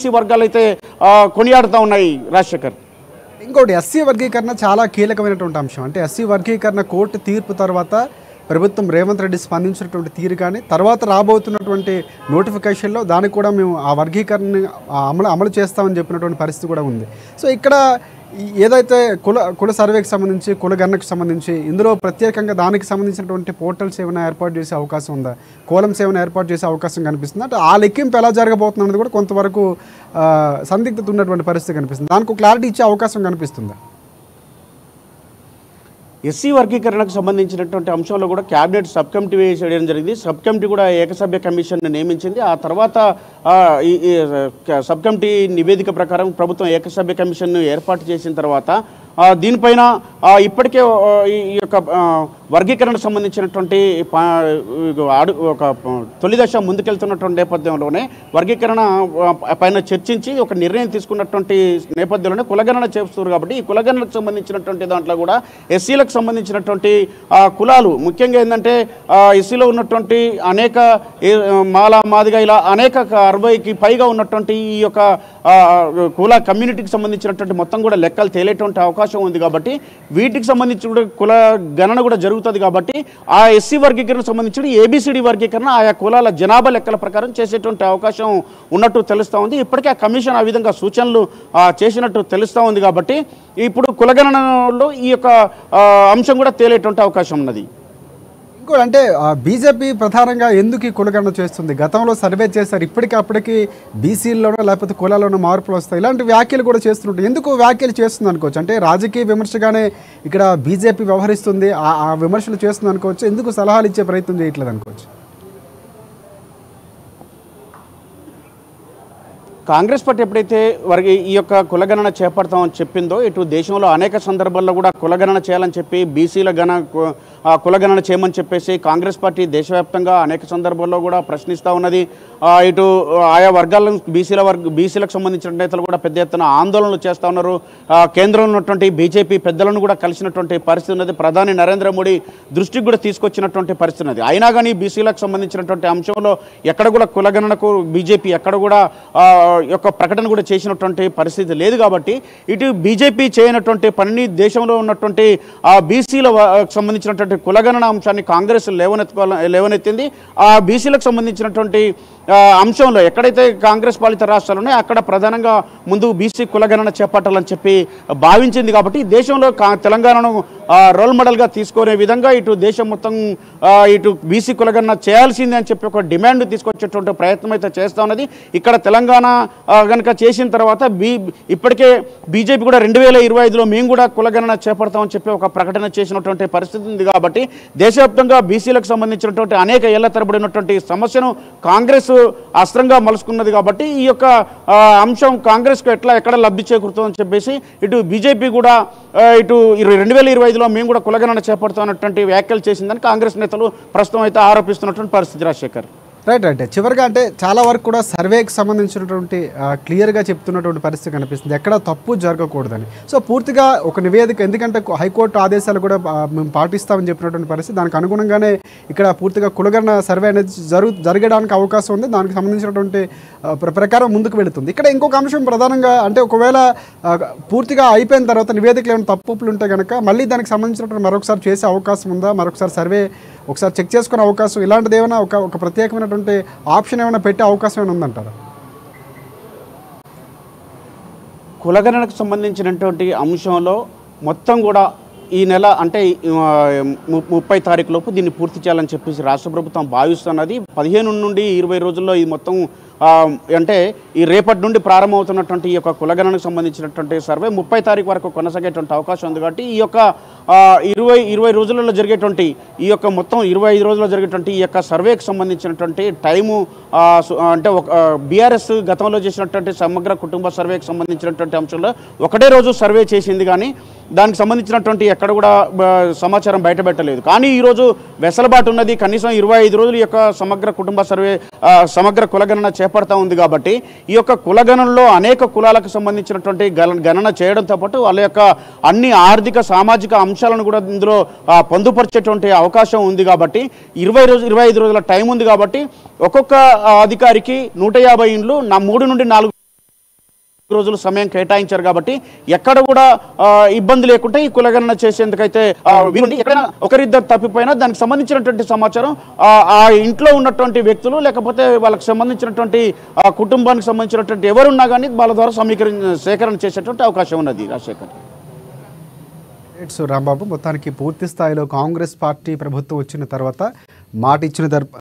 వర్గాలు అయితే కొనియాడుతూ ఉన్నాయి రాజశేఖర్. ఇంకోటి ఎస్సీ వర్గీకరణ చాలా కీలకమైనటువంటి అంశం. అంటే ఎస్సీ వర్గీకరణ కోర్టు తీర్పు తర్వాత ప్రభుత్వం రేవంత్ రెడ్డి స్పందించినటువంటి తీరు కానీ తర్వాత రాబోతున్నటువంటి నోటిఫికేషన్లో దానికి కూడా మేము ఆ వర్గీకరణని అమలు చేస్తామని చెప్పినటువంటి పరిస్థితి కూడా ఉంది. సో ఇక్కడ ఏదైతే కుల సర్వేకి సంబంధించి కులగణనకు సంబంధించి ఇందులో ప్రత్యేకంగా దానికి సంబంధించినటువంటి పోర్టల్స్ ఏమైనా ఏర్పాటు చేసే అవకాశం ఉందా, కోలమ్స్ ఏమైనా ఏర్పాటు చేసే అవకాశం కనిపిస్తుంది అంటే ఆ లెక్కింపు ఎలా జరగబోతుంది అనేది కూడా కొంతవరకు సందిగ్ధత ఉన్నటువంటి పరిస్థితి కనిపిస్తుంది. దానికి క్లారిటీ ఇచ్చే అవకాశం కనిపిస్తుందా? ఎస్సీ వర్గీకరణకు సంబంధించినటువంటి అంశంలో కూడా క్యాబినెట్ సబ్ కమిటీ వేయడం జరిగింది. సబ్ కమిటీ కూడా ఏకసభ్య కమిషన్ నియమించింది. ఆ తర్వాత ఈ సబ్ కమిటీ నివేదిక ప్రకారం ప్రభుత్వం ఏకసభ్య కమిషన్ను ఏర్పాటు చేసిన తర్వాత దీనిపైన ఇప్పటికే ఈ యొక్క వర్గీకరణకు సంబంధించినటువంటి ఒక తొలి దశ ముందుకెళ్తున్నటువంటి నేపథ్యంలోనే వర్గీకరణ పైన చర్చించి ఒక నిర్ణయం తీసుకున్నటువంటి నేపథ్యంలోనే కులగణన చేస్తున్నారు. కాబట్టి ఈ కులగణనకు సంబంధించినటువంటి దాంట్లో కూడా ఎస్సీలకు సంబంధించినటువంటి కులాలు ముఖ్యంగా ఏంటంటే ఎస్సీలో ఉన్నటువంటి అనేక మాల మాదిగా ఇలా అనేక 60కి పైగా ఉన్నటువంటి ఈ యొక్క కుల కమ్యూనిటీకి సంబంధించినటువంటి మొత్తం కూడా లెక్కలు తేలేటువంటి అవకాశం ఉంది. కాబట్టి వీటికి సంబంధించిన కుల గణన కూడా జరుగుతుంది. కాబట్టి ఆ ఎస్సీ వర్గీకరణకు సంబంధించిన ఏబిసిడి వర్గీకరణ ఆయా కులాల జనాభా లెక్కల ప్రకారం చేసేటువంటి అవకాశం ఉన్నట్టు తెలుస్తూ ఉంది. ఇప్పటికే ఆ కమిషన్ ఆ విధంగా సూచనలు చేసినట్టు తెలుస్తూ ఉంది. కాబట్టి ఇప్పుడు కులగణనలో ఈ యొక్క అంశం కూడా తేలేటువంటి అవకాశం ఉన్నది. ఇంకోటి అంటే బీజేపీ ప్రధానంగా ఎందుకు ఈ కులగణన చేస్తుంది? గతంలో సర్వే చేశారు, ఇప్పటికప్పటికి బీసీల్లోనో లేకపోతే కులాల్లోనో మార్పులు వస్తాయి, ఇలాంటి వ్యాఖ్యలు కూడా చేస్తుంటారు. ఎందుకు వ్యాఖ్యలు చేస్తుంది అనుకోవచ్చు? అంటే రాజకీయ విమర్శగానే ఇక్కడ బీజేపీ వ్యవహరిస్తుంది, ఆ విమర్శలు చేస్తుంది అనుకోవచ్చు. ఎందుకు సలహాలు ఇచ్చే ప్రయత్నం చేయట్లేదు అనుకోవచ్చు? కాంగ్రెస్ పార్టీ ఎప్పుడైతే ఈ యొక్క కులగణన చేపడతామని చెప్పిందో ఇటు దేశంలో అనేక సందర్భాల్లో కూడా కులగణన చేయాలని చెప్పి బీసీల కులగణన చేయమని చెప్పేసి కాంగ్రెస్ పార్టీ దేశవ్యాప్తంగా అనేక సందర్భాల్లో కూడా ప్రశ్నిస్తూ ఉన్నది. ఇటు ఆయా వర్గాలను బీసీలకు సంబంధించిన నేతలు కూడా పెద్ద ఎత్తున ఆందోళనలు చేస్తూ ఉన్నారు. కేంద్రంలో ఉన్నటువంటి బీజేపీ పెద్దలను కూడా కలిసినటువంటి పరిస్థితి ఉన్నది. ప్రధాని నరేంద్ర మోడీ దృష్టికి కూడా తీసుకొచ్చినటువంటి పరిస్థితి ఉన్నది. అయినా కానీ బీసీలకు సంబంధించినటువంటి అంశంలో ఎక్కడ కూడా కులగణనకు బీజేపీ ఎక్కడ కూడా యొక్క ప్రకటన కూడా చేసినటువంటి పరిస్థితి లేదు. కాబట్టి ఇటు బీజేపీ చేయనటువంటి పని దేశంలో ఉన్నటువంటి ఆ బీసీల సంబంధించినటువంటి కులగణన అంశాన్ని కాంగ్రెస్ లేవనెత్తింది. ఆ బీసీలకు సంబంధించినటువంటి అంశంలో ఎక్కడైతే కాంగ్రెస్ పాలిత రాష్ట్రాలు ఉన్నాయో అక్కడ ప్రధానంగా ముందు బీసీ కులగణన చేపట్టాలని చెప్పి భావించింది. కాబట్టి దేశంలో తెలంగాణను రోల్ మోడల్గా తీసుకునే విధంగా ఇటు దేశం మొత్తం ఇటు బీసీ కులగణన చేయాల్సిందే అని చెప్పి ఒక డిమాండ్ తీసుకొచ్చేటువంటి ప్రయత్నం అయితే చేస్తూ ఉన్నది. ఇక్కడ తెలంగాణ కనుక చేసిన తర్వాత ఇప్పటికే బీజేపీ కూడా 2025లో మేము కూడా కులగణన చేపడతామని చెప్పి ఒక ప్రకటన చేసినటువంటి పరిస్థితి ఉంది. కాబట్టి దేశవ్యాప్తంగా బీసీలకు సంబంధించినటువంటి అనేక ఏళ్ల తరబడి ఉన్నటువంటి సమస్యను కాంగ్రెస్ అస్త్రంగా మలుచుకున్నది. కాబట్టి ఈ యొక్క అంశం కాంగ్రెస్కు ఎక్కడ లబ్ధి చేకూరుతుందని చెప్పేసి ఇటు బీజేపీ కూడా ఇటు 2025లో మేము కూడా కులగణన చేపడతామన్నటువంటి వ్యాఖ్యలు చేసిందని కాంగ్రెస్ నేతలు ప్రస్తుతం అయితే ఆరోపిస్తున్నటువంటి పరిస్థితి. రాజశేఖర్, రైట్. చివరిగా అంటే చాలా వరకు కూడా సర్వేకి సంబంధించినటువంటి క్లియర్గా చెప్తున్నటువంటి పరిస్థితి కనిపిస్తుంది, ఎక్కడ తప్పు జరగకూడదని. సో పూర్తిగా ఒక నివేదిక, ఎందుకంటే హైకోర్టు ఆదేశాలు కూడా మేము పాటిస్తామని చెప్పినటువంటి పరిస్థితి, దానికి అనుగుణంగానే ఇక్కడ పూర్తిగా కులగణన సర్వే అనేది జరగడానికి అవకాశం ఉంది. దానికి సంబంధించినటువంటి ప్రకారం ముందుకు వెళుతుంది. ఇక్కడ ఇంకొక అంశం ప్రధానంగా అంటే ఒకవేళ పూర్తిగా అయిపోయిన తర్వాత నివేదికలు ఏమైనా తప్పులు ఉంటే కనుక మళ్ళీ దానికి సంబంధించినటువంటి మరొకసారి చేసే అవకాశం ఉందా? మరొకసారి సర్వే ఒకసారి చెక్ చేసుకునే అవకాశం, ఇలాంటిది ఏమైనా ఒక ప్రత్యేకమైనటువంటి ఆప్షన్ ఏమైనా పెట్టే అవకాశం ఏమైనా ఉందంటారా? కులగణనకు సంబంధించినటువంటి అంశంలో మొత్తం కూడా ఈ నెల అంటే 30 తారీఖు లోపు దీన్ని పూర్తి చేయాలని చెప్పేసి రాష్ట్ర ప్రభుత్వం భావిస్తున్నది. 15 నుండి 20 రోజుల్లో ఇది మొత్తం అంటే ఈ రేపటి నుండి ప్రారంభమవుతున్నటువంటి ఈ యొక్క కులగణనకు సంబంధించినటువంటి సర్వే 30 తారీఖు వరకు కొనసాగేటువంటి అవకాశం ఉంది. కాబట్టి ఈ యొక్క 20 రోజులలో జరిగేటువంటి ఈ యొక్క మొత్తం 25 రోజుల్లో జరిగేటువంటి ఈ యొక్క సర్వేకి సంబంధించినటువంటి టైము అంటే బీఆర్ఎస్ గతంలో చేసినటువంటి సమగ్ర కుటుంబ సర్వేకి సంబంధించినటువంటి అంశంలో ఒకటే రోజు సర్వే చేసింది, కానీ దానికి సంబంధించినటువంటి ఎక్కడ కూడా సమాచారం బయటపెట్టలేదు. కానీ ఈరోజు వెసలుబాటు ఉన్నది. కనీసం 25 రోజులు యొక్క సమగ్ర కుటుంబ సర్వే సమగ్ర కులగణన చేపడతా ఉంది. కాబట్టి ఈ యొక్క కులగణనలో అనేక కులాలకు సంబంధించినటువంటి గణన చేయడంతో పాటు వాళ్ళ యొక్క అన్ని ఆర్థిక సామాజిక అంశాలను కూడా ఇందులో పొందుపరిచేటువంటి అవకాశం ఉంది. కాబట్టి 25 రోజుల టైం ఉంది. కాబట్టి ఒక్కొక్క అధికారికి 150 ఇండ్లు 3 నుండి 4 రోజులు సమయం కేటాయించారు కాబట్టి ఎక్కడ కూడా ఇబ్బంది లేకుండా ఈ కులగణన చేసేందుకైతే వీలుంది. ఎక్కడైనా ఒకరిద్దరు తప్పిపోయినా దానికి సంబంధించినటువంటి సమాచారం ఆ ఇంట్లో ఉన్నటువంటి వ్యక్తులు లేకపోతే వాళ్ళకి సంబంధించినటువంటి కుటుంబానికి సంబంధించినటువంటి ఎవరున్నా కానీ వాళ్ళ ద్వారా సేకరణ చేసేటువంటి అవకాశం ఉన్నది. రాజశేఖర్ రాంబాబు, మొత్తానికి పూర్తి స్థాయిలో కాంగ్రెస్ పార్టీ ప్రభుత్వం వచ్చిన తర్వాత మాట ఇచ్చిన